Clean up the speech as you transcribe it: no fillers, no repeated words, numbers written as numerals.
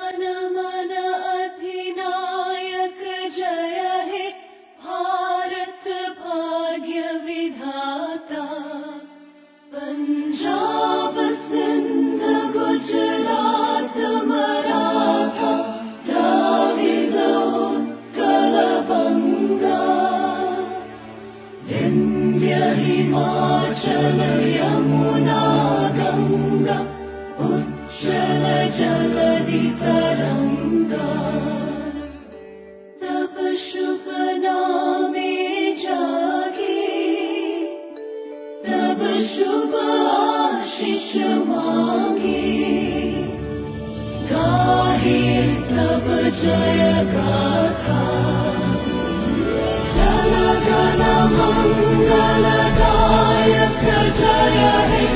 जनमन अधिनायक जय हे भारत भाग्य विधाता। पंजाब सिंध गुजरात मराठा द्राविड उत्कल बंगा। विंध्य हिमाचल यमुना गंगा उच्चल जलधि तरंगा। तब शुभ नामे जागे तब शुभ आशीष मांगे। गाहे तब जय गाथा जन गण मंगलदायक जय हे